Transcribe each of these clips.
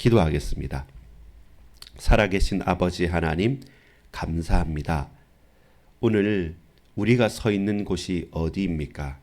기도하겠습니다. 살아계신 아버지 하나님, 감사합니다. 오늘 우리가 서 있는 곳이 어디입니까?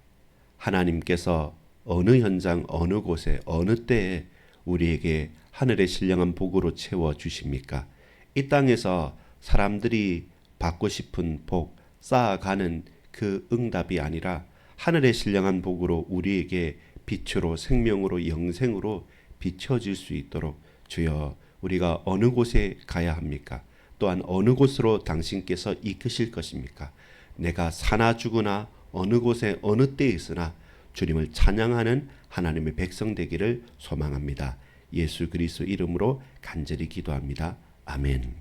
하나님께서 어느 현장, 어느 곳에, 어느 때에 우리에게 하늘의 신령한 복으로 채워주십니까? 이 땅에서 사람들이 받고 싶은 복, 쌓아가는 그 응답이 아니라 하늘의 신령한 복으로 우리에게 빛으로, 생명으로, 영생으로 비춰질 수 있도록 주여, 우리가 어느 곳에 가야 합니까? 또한 어느 곳으로 당신께서 이끄실 것입니까? 내가 사나 죽으나 어느 곳에 어느 때에 있으나 주님을 찬양하는 하나님의 백성 되기를 소망합니다. 예수 그리스도 이름으로 간절히 기도합니다. 아멘.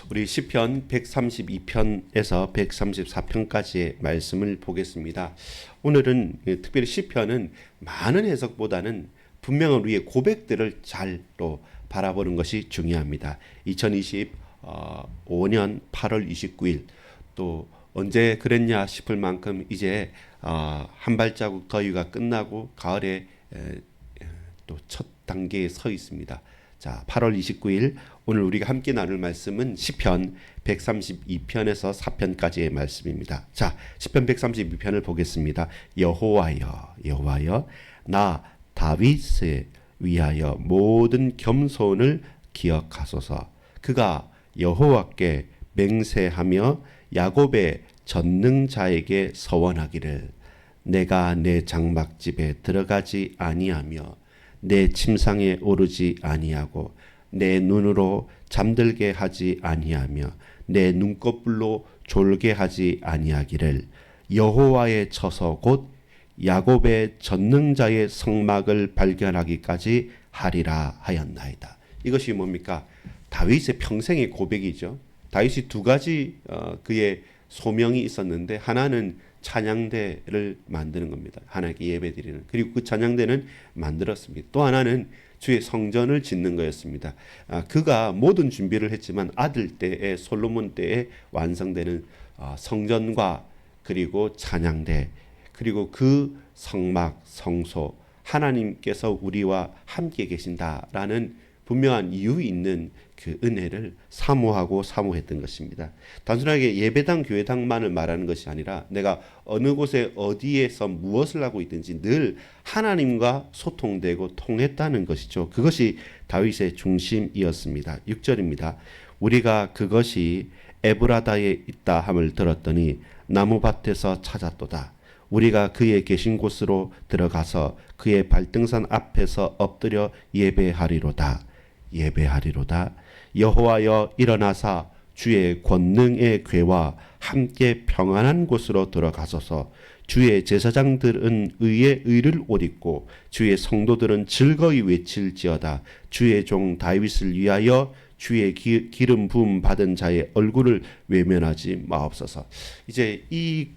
우리 시편 132편에서 134편까지의 말씀을 보겠습니다. 오늘은 특별히 시편은 많은 해석보다는 분명한 우리의 고백들을 잘 또 바라보는 것이 중요합니다. 2025년 8월 29일 또 언제 그랬냐 싶을 만큼 이제 한 발자국 더위가 끝나고 가을에 또 첫 단계에 서 있습니다. 자, 8월 29일 오늘 우리가 함께 나눌 말씀은 시편 132편에서 4편까지의 말씀입니다. 자, 시편 132편을 보겠습니다. 여호와여 나 다윗을 위하여 모든 겸손을 기억하소서. 그가 여호와께 맹세하며 야곱의 전능자에게 서원하기를 내가 내 장막집에 들어가지 아니하며 내 침상에 오르지 아니하고 내 눈으로 잠들게 하지 아니하며 내 눈꺼풀로 졸게 하지 아니하기를 여호와의 처소 곧 야곱의 전능자의 성막을 발견하기까지 하리라 하였나이다. 이것이 뭡니까? 다윗의 평생의 고백이죠. 다윗이 두 가지 그의 소명이 있었는데 하나는 찬양대를 만드는 겁니다. 하나님께 예배드리는. 그리고 그 찬양대는 만들었습니다. 또 하나는 주의 성전을 짓는 거였습니다. 그가 모든 준비를 했지만 아들 때에 솔로몬 때에 완성되는 성전과 그리고 찬양대 그리고 그 성막 성소 하나님께서 우리와 함께 계신다라는 분명한 이유 있는 그 은혜를 사모했던 것입니다. 단순하게 예배당 교회당만을 말하는 것이 아니라 내가 어느 곳에 어디에서 무엇을 하고 있든지 늘 하나님과 소통되고 통했다는 것이죠. 그것이 다윗의 중심이었습니다. 6절입니다. 우리가 그것이 에브라다에 있다 함을 들었더니 나무밭에서 찾았도다. 우리가 그의 계신 곳으로 들어가서 그의 발등산 앞에서 엎드려 예배하리로다. 여호와여 일어나사 주의 권능의 궤와 함께 평안한 곳으로 들어가소서. 주의 제사장들은 의의 의를 옷 입고 주의 성도들은 즐거이 외칠지어다. 주의 종 다윗을 위하여 주의 기름 부음 받은 자의 얼굴을 외면하지 마옵소서. 이제 이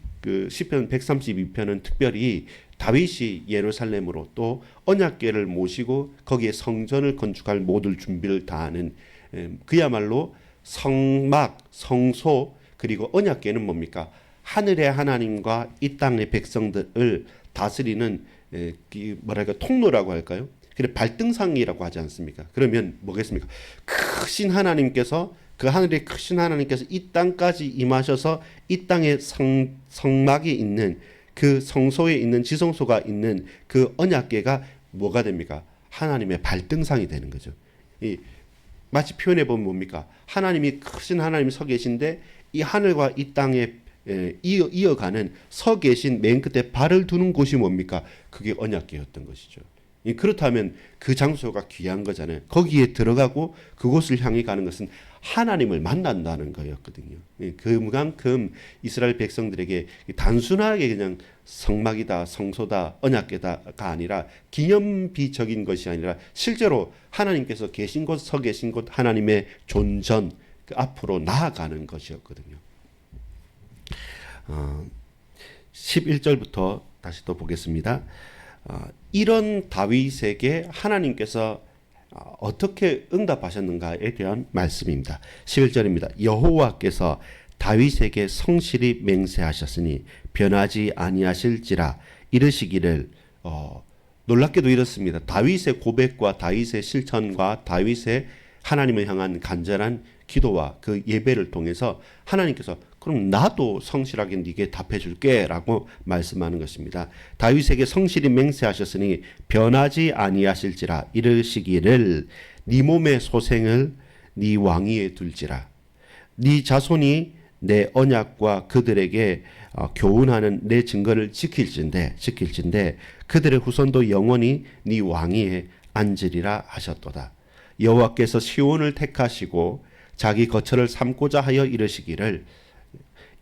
시편 132편은 특별히 다윗이 예루살렘으로 또 언약궤를 모시고 거기에 성전을 건축할 모든 준비를 다하는 그야말로 성막, 성소 그리고 언약궤는 뭡니까? 하늘의 하나님과 이 땅의 백성들을 다스리는 통로라고 할까요? 그래 발등상이라고 하지 않습니까? 그러면 뭐겠습니까? 크신 하나님께서 그 하늘의 크신 하나님께서 이 땅까지 임하셔서 이 땅의 성막이 있는 그 성소에 있는 지성소가 있는 그 언약궤가 뭐가 됩니까? 하나님의 발등상이 되는 거죠. 마치 표현해 보면 뭡니까? 하나님이 크신 하나님이 서 계신데 이 하늘과 이 땅에 이어가는 서 계신 맨 끝에 발을 두는 곳이 뭡니까? 그게 언약궤였던 것이죠. 그렇다면 그 장소가 귀한 거잖아요. 거기에 들어가고 그곳을 향해 가는 것은 하나님을 만난다는 거였거든요. 그만큼 이스라엘 백성들에게 단순하게 그냥 성막이다, 성소다, 언약궤다가 아니라 기념비적인 것이 아니라 실제로 하나님께서 계신 곳, 서 계신 곳, 하나님의 존전 그 앞으로 나아가는 것이었거든요. 11절부터 다시 또 보겠습니다. 이런 다윗에게 하나님께서 어떻게 응답하셨는가에 대한 말씀입니다. 11절입니다. 여호와께서 다윗에게 성실히 맹세하셨으니 변하지 아니하실지라 이르시기를 놀랍게도 이렇습니다. 다윗의 고백과 다윗의 실천과 다윗의 하나님을 향한 간절한 기도와 그 예배를 통해서 하나님께서 그럼 나도 성실하게 네게 답해줄게 라고 말씀하는 것입니다. 다윗에게 성실히 맹세하셨으니 변하지 아니하실지라 이르시기를 네 몸의 소생을 네 왕위에 둘지라 네 자손이 내 언약과 그들에게 교훈하는 내 증거를 지킬진데 그들의 후손도 영원히 네 왕위에 앉으리라 하셨도다. 여호와께서 시온을 택하시고 자기 거처를 삼고자 하여 이르시기를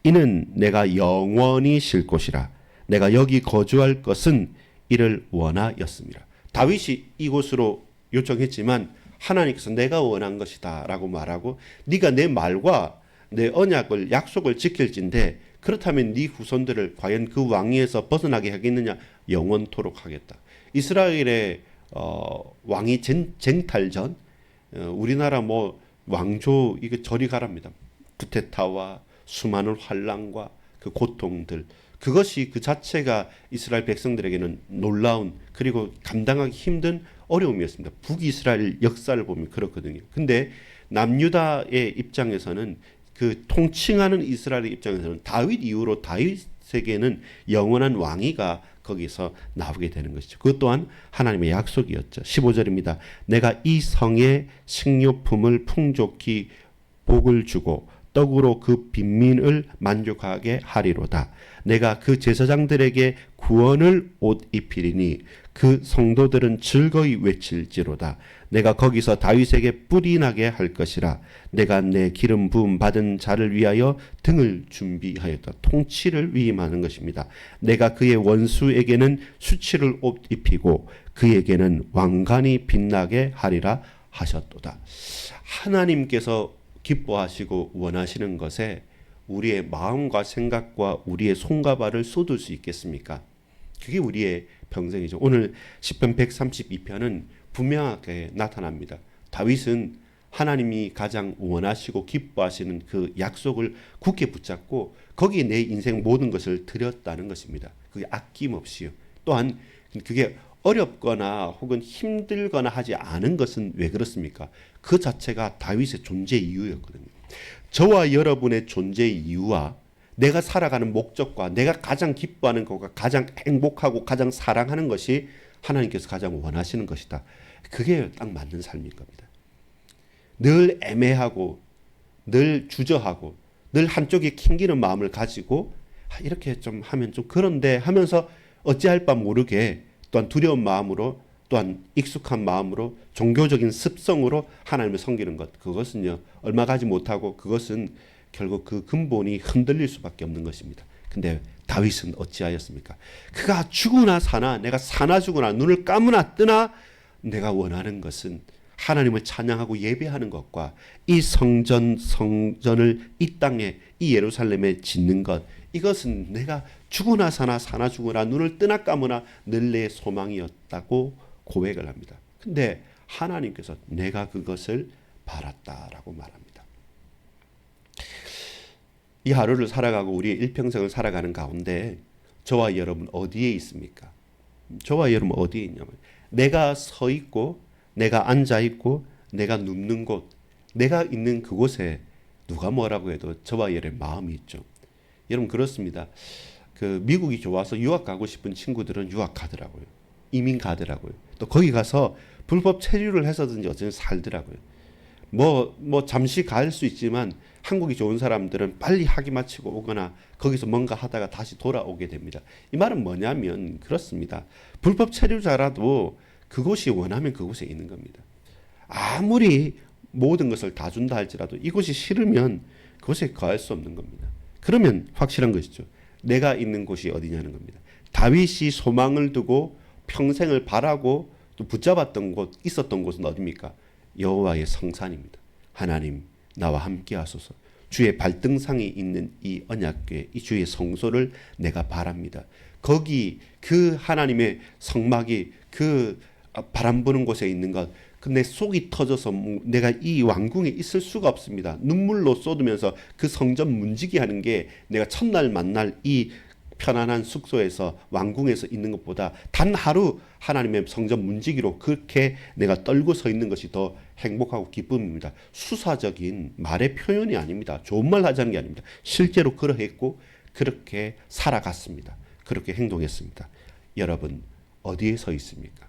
이는 내가 영원히 쉴 곳이라 내가 여기 거주할 것은 이를 원하였습니다. 다윗이 이곳으로 요청했지만 하나님께서 내가 원한 것이다 라고 말하고 네가 내 말과 내 언약을 약속을 지킬진데 그렇다면 네 후손들을 과연 그 왕위에서 벗어나게 하겠느냐? 영원토록 하겠다. 이스라엘의 왕위 쟁탈 전 우리나라 뭐 왕조 이게 저리 가랍니다. 쿠데타와 수많은 환란과 그 고통들 그것이 그 자체가 이스라엘 백성들에게는 놀라운 그리고 감당하기 힘든 어려움이었습니다. 북이스라엘 역사를 보면 그렇거든요. 근데 남유다의 입장에서는 그 통칭하는 이스라엘의 입장에서는 다윗 이후로 다윗에게는 영원한 왕위가 거기서 나오게 되는 것이죠. 그것 또한 하나님의 약속이었죠. 15절입니다. 내가 이 성에 식료품을 풍족히 복을 주고 떡으로 그 빈민을 만족하게 하리로다. 내가 그 제사장들에게 구원을 옷 입히리니 그 성도들은 즐거이 외칠지로다. 내가 거기서 다윗에게 뿔이 나게 할 것이라. 내가 내 기름 부음 받은 자를 위하여 등을 준비하였다. 통치를 위임하는 것입니다. 내가 그의 원수에게는 수치를 옷 입히고 그에게는 왕관이 빛나게 하리라 하셨도다. 하나님께서 기뻐하시고 원하시는 것에 우리의 마음과 생각과 우리의 손과 발을 쏟을 수 있겠습니까? 그게 우리의 평생이죠. 오늘 시편 132편은 분명하게 나타납니다. 다윗은 하나님이 가장 원하시고 기뻐하시는 그 약속을 굳게 붙잡고 거기에 내 인생 모든 것을 드렸다는 것입니다. 그게 아낌없이요. 또한 그게 어렵거나 혹은 힘들거나 하지 않은 것은 왜 그렇습니까? 그 자체가 다윗의 존재 이유였거든요. 저와 여러분의 존재 이유와 내가 살아가는 목적과 내가 가장 기뻐하는 것과 가장 행복하고 가장 사랑하는 것이 하나님께서 가장 원하시는 것이다. 그게 딱 맞는 삶인 겁니다. 늘 애매하고 늘 주저하고 늘 한쪽에 캥기는 마음을 가지고 이렇게 좀 하면 좀 그런데 하면서 어찌할 바 모르게 또한 두려운 마음으로 또한 익숙한 마음으로 종교적인 습성으로 하나님을 섬기는 것 그것은요 얼마 가지 못하고 그것은 결국 그 근본이 흔들릴 수밖에 없는 것입니다. 근데 다윗은 어찌하였습니까? 그가 죽으나 사나 내가 사나 죽으나 눈을 감으나 뜨나 내가 원하는 것은 하나님을 찬양하고 예배하는 것과 이 성전을 이 땅에 이 예루살렘에 짓는 것 이것은 내가 죽으나 사나 사나 죽으나 눈을 뜨나 감으나 늘 내 소망이었다고 고백을 합니다. 근데 하나님께서 내가 그것을 바랐다라고 말합니다. 이 하루를 살아가고 우리의 일평생을 살아가는 가운데 저와 여러분 어디에 있습니까? 저와 여러분 어디에 있냐면 내가 서 있고 내가 앉아 있고 내가 눕는 곳 내가 있는 그곳에 누가 뭐라고 해도 저와 여러분의 마음이 있죠. 여러분 그렇습니다. 그 미국이 좋아서 유학 가고 싶은 친구들은 유학 가더라고요. 이민 가더라고요. 또 거기 가서 불법 체류를 해서든지 어쨌든 살더라고요. 뭐 잠시 갈 수 있지만 한국이 좋은 사람들은 빨리 학위 마치고 오거나 거기서 뭔가 하다가 다시 돌아오게 됩니다. 이 말은 뭐냐면 그렇습니다. 불법 체류자라도 그곳이 원하면 그곳에 있는 겁니다. 아무리 모든 것을 다 준다 할지라도 이곳이 싫으면 그곳에 거할 수 없는 겁니다. 그러면 확실한 것이죠. 내가 있는 곳이 어디냐는 겁니다. 다윗이 소망을 두고 평생을 바라고 또 붙잡았던 곳, 있었던 곳은 어디입니까? 여호와의 성산입니다. 하나님 나와 함께 하소서. 주의 발등상이 있는 이 언약궤, 이 주의 성소를 내가 바랍니다. 거기 그 하나님의 성막이 그 바람 부는 곳에 있는 것, 내 속이 터져서 내가 이 왕궁에 있을 수가 없습니다. 눈물로 쏟으면서 그 성전 문지기 하는 게 내가 첫날 만날 이 편안한 숙소에서 왕궁에서 있는 것보다 단 하루 하나님의 성전 문지기로 그렇게 내가 떨고 서 있는 것이 더 행복하고 기쁨입니다. 수사적인 말의 표현이 아닙니다. 좋은 말 하자는 게 아닙니다. 실제로 그러했고 그렇게 살아갔습니다. 그렇게 행동했습니다. 여러분 어디에 서 있습니까?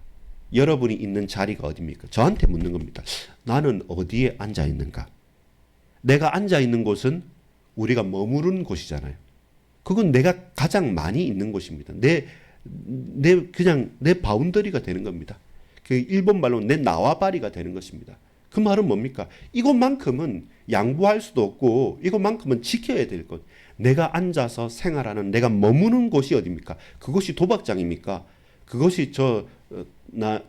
여러분이 있는 자리가 어디입니까? 저한테 묻는 겁니다. 나는 어디에 앉아 있는가? 내가 앉아 있는 곳은 우리가 머무르는 곳이잖아요. 그건 내가 가장 많이 있는 곳입니다. 그냥 내 바운더리가 되는 겁니다. 그 일본 말로 내 나와바리가 되는 것입니다. 그 말은 뭡니까? 이것만큼은 양보할 수도 없고 이것만큼은 지켜야 될 것. 내가 앉아서 생활하는 내가 머무는 곳이 어디입니까? 그것이 도박장입니까? 그것이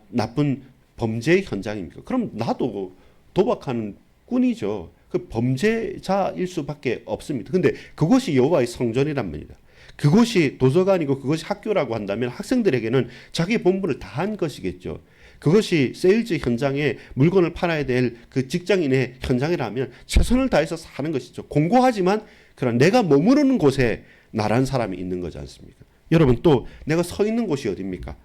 나쁜 범죄의 현장입니까? 그럼 나도 도박하는 꾼이죠. 그 범죄자일 수밖에 없습니다. 근데 그것이 여호와의 성전이란 말입니다. 그것이 도서관이고 그것이 학교라고 한다면 학생들에게는 자기 본분을 다한 것이겠죠. 그것이 세일즈 현장에 물건을 팔아야 될 그 직장인의 현장이라면 최선을 다해서 사는 것이죠. 공고하지만 그러나 내가 머무르는 곳에 나란 사람이 있는 거지 않습니까? 여러분 또 내가 서 있는 곳이 어디입니까?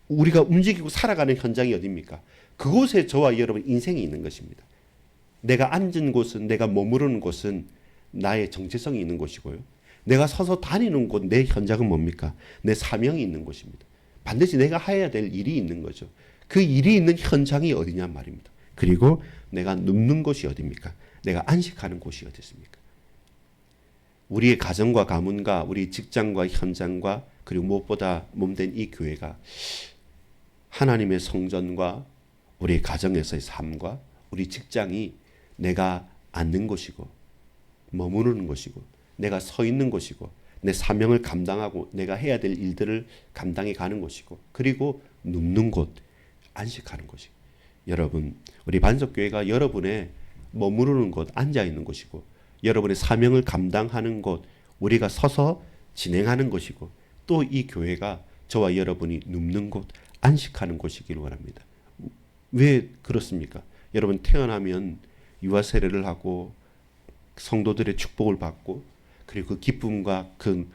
우리가 움직이고 살아가는 현장이 어디입니까? 그곳에 저와 여러분 인생이 있는 것입니다. 내가 앉은 곳은 내가 머무르는 곳은 나의 정체성이 있는 곳이고요. 내가 서서 다니는 곳 내 현장은 뭡니까? 내 사명이 있는 곳입니다. 반드시 내가 해야 될 일이 있는 거죠. 그 일이 있는 현장이 어디냐 말입니다. 그리고 내가 눕는 곳이 어디입니까? 내가 안식하는 곳이 어디 있습니까? 우리의 가정과 가문과 우리 직장과 현장과 그리고 무엇보다 몸된 이 교회가 하나님의 성전과 우리 가정에서의 삶과 우리 직장이 내가 앉는 곳이고 머무르는 곳이고 내가 서 있는 곳이고 내 사명을 감당하고 내가 해야 될 일들을 감당해 가는 곳이고 그리고 눕는 곳, 안식하는 곳이. 여러분, 우리 반석교회가 여러분의 머무르는 곳, 앉아 있는 곳이고 여러분의 사명을 감당하는 곳, 우리가 서서 진행하는 곳이고 또 이 교회가 저와 여러분이 눕는 곳, 안식하는 곳이길 원합니다. 왜 그렇습니까? 여러분 태어나면 유아 세례를 하고 성도들의 축복을 받고 그리고 그 기쁨과 그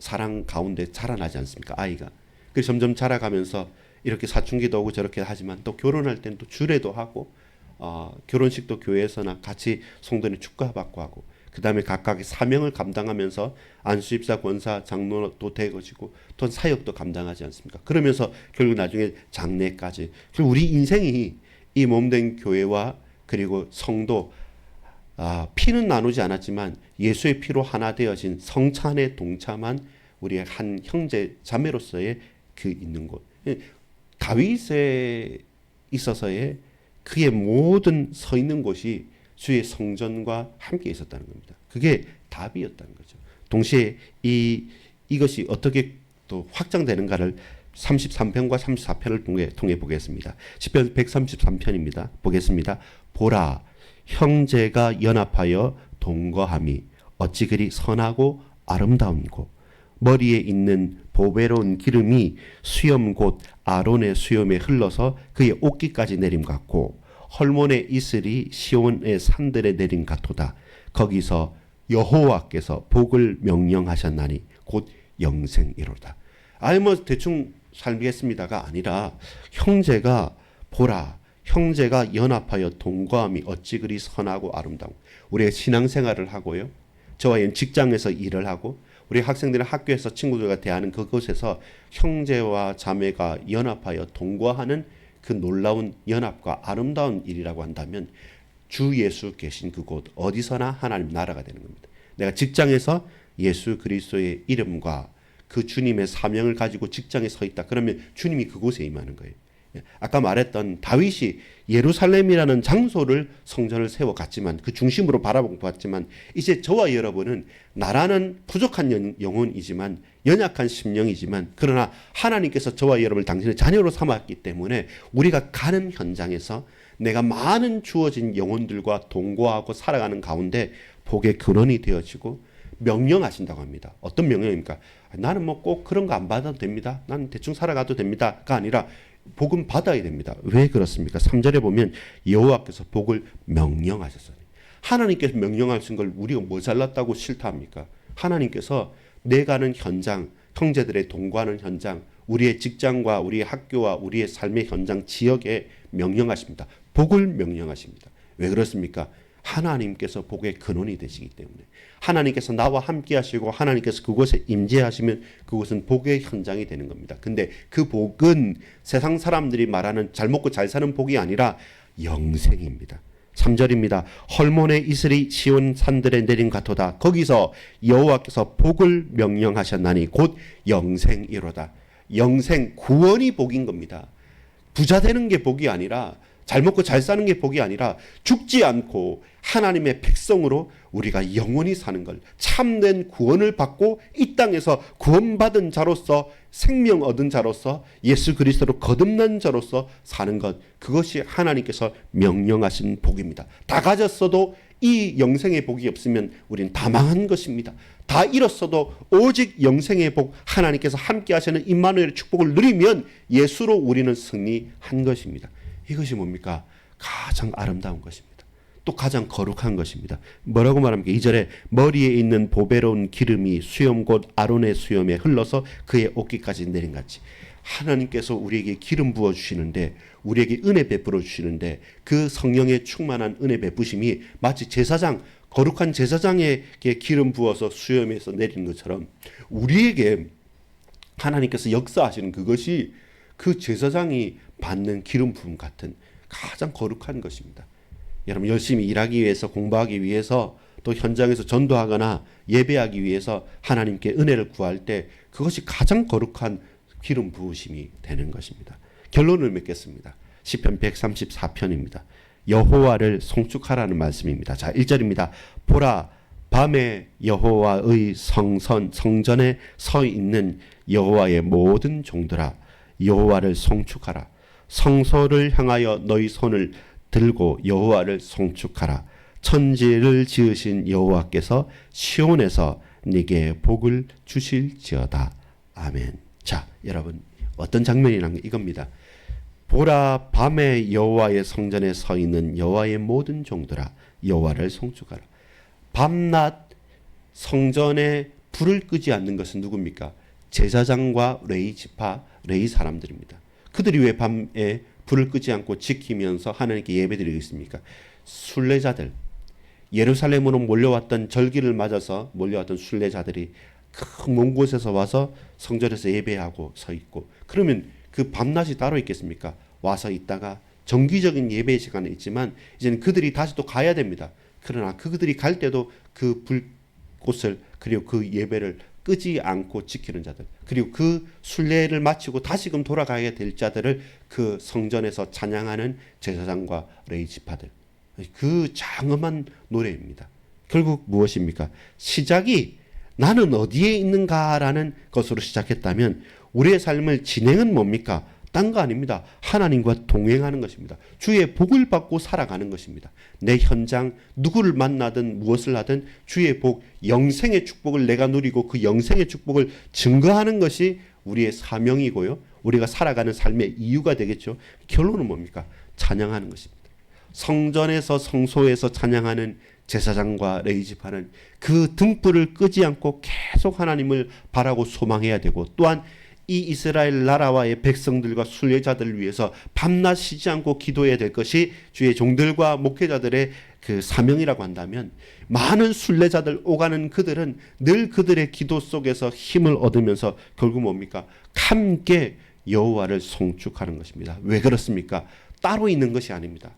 사랑 가운데 자라나지 않습니까? 아이가. 그래서 점점 자라가면서 이렇게 사춘기도 오고 저렇게 하지만 또 결혼할 땐 또 주례도 하고 결혼식도 교회에서나 같이 성도들이 축하받고 하고 그 다음에 각각의 사명을 감당하면서 안수집사, 권사, 장로도 되어지고 또 사역도 감당하지 않습니까? 그러면서 결국 나중에 장례까지. 그리고 우리 인생이 이 몸된 교회와 그리고 성도 피는 나누지 않았지만 예수의 피로 하나 되어진 성찬에 동참한 우리의 한 형제 자매로서의 그 있는 곳. 다윗에 있어서의 그의 모든 서 있는 곳이 주의 성전과 함께 있었다는 겁니다. 그게 답이었다는 거죠. 동시에 이것이 어떻게 또 확장되는가를 33편과 34편을 통해 보겠습니다. 시편 133편입니다. 보겠습니다. 보라, 형제가 연합하여 동거함이 어찌 그리 선하고 아름다운고 머리에 있는 보배로운 기름이 수염 곧 아론의 수염에 흘러서 그의 옷깃까지 내림 같고 헐몬의 이슬이 시온의 산들에 내림 같도다. 거기서 여호와께서 복을 명령하셨나니 곧 영생이로다. 아니 뭐 대충 살겠습니다가 아니라 형제가 보라, 형제가 연합하여 동거함이 어찌 그리 선하고 아름다워. 우리가 신앙생활을 하고요. 저와 직장에서 일을 하고 우리 학생들은 학교에서 친구들과 대하는 그곳에서 형제와 자매가 연합하여 동거하는 그 놀라운 연합과 아름다운 일이라고 한다면 주 예수 계신 그곳 어디서나 하나님 나라가 되는 겁니다. 내가 직장에서 예수 그리스도의 이름과 그 주님의 사명을 가지고 직장에 서 있다. 그러면 주님이 그곳에 임하는 거예요. 아까 말했던 다윗이 예루살렘이라는 장소를 성전을 세워갔지만 그 중심으로 바라보고 봤지만 이제 저와 여러분은 나라는 부족한 영혼이지만 연약한 심령이지만 그러나 하나님께서 저와 여러분을 당신의 자녀로 삼았기 때문에 우리가 가는 현장에서 내가 많은 주어진 영혼들과 동거하고 살아가는 가운데 복의 근원이 되어지고 명령하신다고 합니다. 어떤 명령입니까? 나는 뭐 꼭 그런 거 안 받아도 됩니다. 나는 대충 살아가도 됩니다가 아니라 복은 받아야 됩니다. 왜 그렇습니까? 3절에 보면 여호와께서 복을 명령하셨어요. 하나님께서 명령하신 걸 우리가 뭐 잘났다고 싫다합니까? 하나님께서 내 가는 현장, 형제들의 동거하는 현장, 우리의 직장과 우리의 학교와 우리의 삶의 현장 지역에 명령하십니다. 복을 명령하십니다. 왜 그렇습니까? 하나님께서 복의 근원이 되시기 때문에 하나님께서 나와 함께 하시고 하나님께서 그곳에 임재하시면 그곳은 복의 현장이 되는 겁니다. 근데 그 복은 세상 사람들이 말하는 잘 먹고 잘 사는 복이 아니라 영생입니다. 3절입니다. 헐몬의 이슬이 시온 산들에 내린 같도다. 거기서 여호와께서 복을 명령하셨나니 곧 영생이로다. 영생, 구원이 복인 겁니다. 부자 되는 게 복이 아니라, 잘 먹고 잘 사는 게 복이 아니라, 죽지 않고 하나님의 백성으로 우리가 영원히 사는 걸, 참된 구원을 받고 이 땅에서 구원받은 자로서, 생명 얻은 자로서, 예수 그리스도로 거듭난 자로서 사는 것, 그것이 하나님께서 명령하신 복입니다. 다 가졌어도 이 영생의 복이 없으면 우리는 다 망한 것입니다. 다 잃었어도 오직 영생의 복, 하나님께서 함께 하시는 임마누엘의 축복을 누리면 예수로 우리는 승리한 것입니다. 이것이 뭡니까? 가장 아름다운 것입니다. 또 가장 거룩한 것입니다. 뭐라고 말합니까? 2절에 머리에 있는 보배로운 기름이 수염 곧 아론의 수염에 흘러서 그의 옷깃까지 내린 같이, 하나님께서 우리에게 기름 부어 주시는데, 우리에게 은혜 베풀어 주시는데, 그 성령의 충만한 은혜 베푸심이 마치 제사장, 거룩한 제사장에게 기름 부어서 수염에서 내리는 것처럼 우리에게 하나님께서 역사하시는 그것이 그 제사장이 받는 기름 부음 같은 가장 거룩한 것입니다. 여러분, 열심히 일하기 위해서, 공부하기 위해서, 또 현장에서 전도하거나 예배하기 위해서 하나님께 은혜를 구할 때 그것이 가장 거룩한 기름 부으심이 되는 것입니다. 결론을 맺겠습니다. 시편 134편입니다. 여호와를 송축하라는 말씀입니다. 자, 1절입니다. 보라, 밤에 여호와의 성전에 서 있는 여호와의 모든 종들아, 여호와를 송축하라. 성소를 향하여 너희 손을 들고 여호와를 송축하라. 천지를 지으신 여호와께서 시온에서 네게 복을 주실지어다. 아멘. 자, 여러분, 어떤 장면이란 이겁니다. 보라, 밤에 여호와의 성전에 서 있는 여호와의 모든 종들아, 여호와를 송축하라. 밤낮 성전에 불을 끄지 않는 것은 누굽니까? 제사장과 레위 지파, 레위 사람들입니다. 그들이 왜 밤에 불을 끄지 않고 지키면서 하나님께 예배드리고 있습니까? 순례자들, 예루살렘으로 몰려왔던 절기를 맞아서 몰려왔던 순례자들이 큰 먼 곳에서 와서 성전에서 예배하고 서 있고, 그러면 그 밤낮이 따로 있겠습니까? 와서 있다가 정기적인 예배 시간은 있지만 이제는 그들이 다시 또 가야 됩니다. 그러나 그들이 갈 때도 그 불꽃을, 그리고 그 예배를 끄지 않고 지키는 자들, 그리고 그 순례를 마치고 다시금 돌아가야 될 자들을 그 성전에서 찬양하는 제사장과 레위 지파들, 그 장엄한 노래입니다. 결국 무엇입니까? 시작이 나는 어디에 있는가라는 것으로 시작했다면 우리의 삶을 진행은 뭡니까? 딴 거 아닙니다. 하나님과 동행하는 것입니다. 주의 복을 받고 살아가는 것입니다. 내 현장, 누구를 만나든 무엇을 하든 주의 복, 영생의 축복을 내가 누리고 그 영생의 축복을 증거하는 것이 우리의 사명이고요, 우리가 살아가는 삶의 이유가 되겠죠. 결론은 뭡니까? 찬양하는 것입니다. 성전에서, 성소에서 찬양하는 제사장과 레위 지파는 그 등불을 끄지 않고 계속 하나님을 바라고 소망해야 되고, 또한 이 이스라엘 나라와의 백성들과 순례자들을 위해서 밤낮 쉬지 않고 기도해야 될 것이 주의 종들과 목회자들의 그 사명이라고 한다면, 많은 순례자들 오가는 그들은 늘 그들의 기도 속에서 힘을 얻으면서 결국 뭡니까? 함께 여호와를 송축하는 것입니다. 왜 그렇습니까? 따로 있는 것이 아닙니다.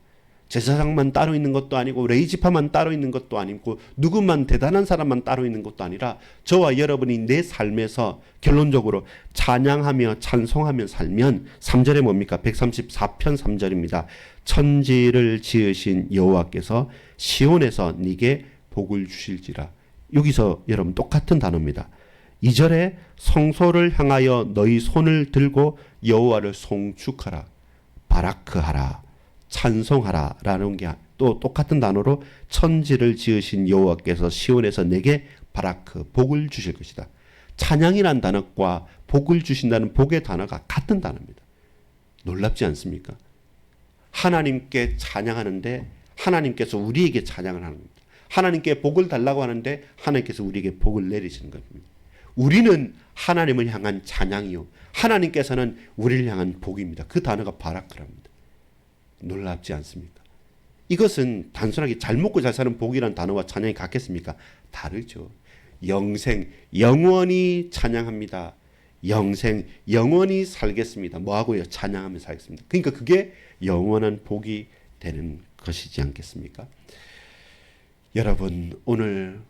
제사장만 따로 있는 것도 아니고 레위 지파만 따로 있는 것도 아니고 누구만 대단한 사람만 따로 있는 것도 아니라 저와 여러분이 내 삶에서 결론적으로 찬양하며 찬송하며 살면 3절에 뭡니까? 134편 3절입니다. 천지를 지으신 여호와께서 시온에서 네게 복을 주실지라. 여기서 여러분 똑같은 단어입니다. 2절에 성소를 향하여 너희 손을 들고 여호와를 송축하라, 바라크하라, 찬송하라 라는 게 또 똑같은 단어로 천지를 지으신 여호와께서 시온에서 내게 바라크, 복을 주실 것이다. 찬양이란 단어과 복을 주신다는 복의 단어가 같은 단어입니다. 놀랍지 않습니까? 하나님께 찬양하는데 하나님께서 우리에게 찬양을 하는 겁니다. 하나님께 복을 달라고 하는데 하나님께서 우리에게 복을 내리시는 겁니다. 우리는 하나님을 향한 찬양이요, 하나님께서는 우리를 향한 복입니다. 그 단어가 바라크랍니다. 놀랍지 않습니까? 이것은 단순하게 잘 먹고 잘 사는 복이라는 단어와 찬양이 같겠습니까? 다르죠. 영생, 영원히 찬양합니다. 영생, 영원히 살겠습니다. 뭐하고요? 찬양하며 살겠습니다. 그러니까 그게 영원한 복이 되는 것이지 않겠습니까? 여러분, 오늘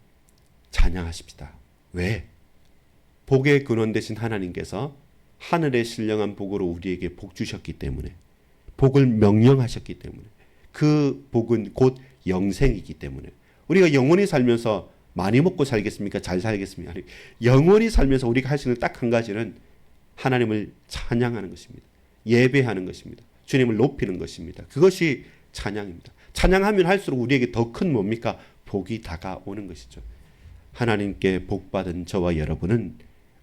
찬양하십시다. 왜? 복의 근원 되신 하나님께서 하늘의 신령한 복으로 우리에게 복 주셨기 때문에, 복을 명령하셨기 때문에, 그 복은 곧 영생이기 때문에, 우리가 영원히 살면서 많이 먹고 살겠습니까? 잘 살겠습니까? 아니, 영원히 살면서 우리가 할 수 있는 딱 한 가지는 하나님을 찬양하는 것입니다. 예배하는 것입니다. 주님을 높이는 것입니다. 그것이 찬양입니다. 찬양하면 할수록 우리에게 더 큰 뭡니까? 복이 다가오는 것이죠. 하나님께 복받은 저와 여러분은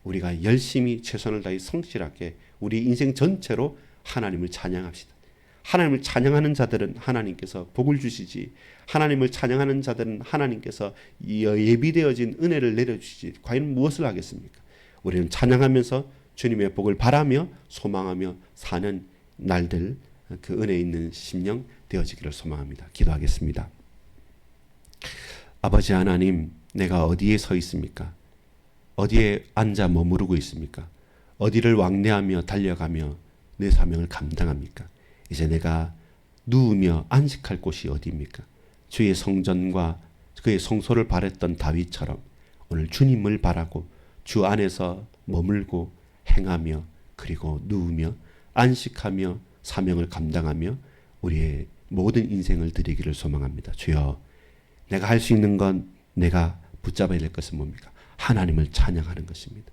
우리가 열심히 최선을 다해 성실하게 우리 인생 전체로 하나님을 찬양합시다. 하나님을 찬양하는 자들은 하나님께서 복을 주시지, 하나님을 찬양하는 자들은 하나님께서 예비되어진 은혜를 내려주시지, 과연 무엇을 하겠습니까? 우리는 찬양하면서 주님의 복을 바라며 소망하며 사는 날들, 그 은혜 있는 심령 되어지기를 소망합니다. 기도하겠습니다. 아버지 하나님, 내가 어디에 서 있습니까? 어디에 앉아 머무르고 있습니까? 어디를 왕래하며 달려가며 내 사명을 감당합니까? 이제 내가 누우며 안식할 곳이 어디입니까? 주의 성전과 그의 성소를 바랬던 다윗처럼 오늘 주님을 바라고 주 안에서 머물고 행하며 그리고 누우며 안식하며 사명을 감당하며 우리의 모든 인생을 드리기를 소망합니다. 주여, 내가 할 수 있는 건, 내가 붙잡아야 될 것은 뭡니까? 하나님을 찬양하는 것입니다.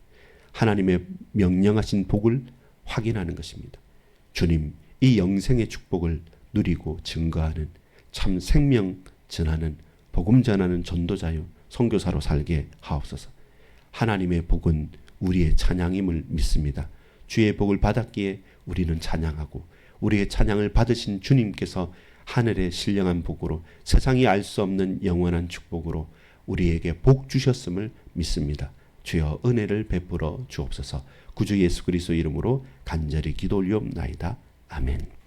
하나님의 명령하신 복을 확인하는 것입니다. 주님, 이 영생의 축복을 누리고 증거하는 참 생명 전하는, 복음 전하는 전도자요 선교사로 살게 하옵소서. 하나님의 복은 우리의 찬양임을 믿습니다. 주의 복을 받았기에 우리는 찬양하고, 우리의 찬양을 받으신 주님께서 하늘의 신령한 복으로, 세상이 알 수 없는 영원한 축복으로 우리에게 복 주셨음을 믿습니다. 주여, 은혜를 베풀어 주옵소서. 구주 예수 그리스도 이름으로 간절히 기도 올리옵나이다. 아멘.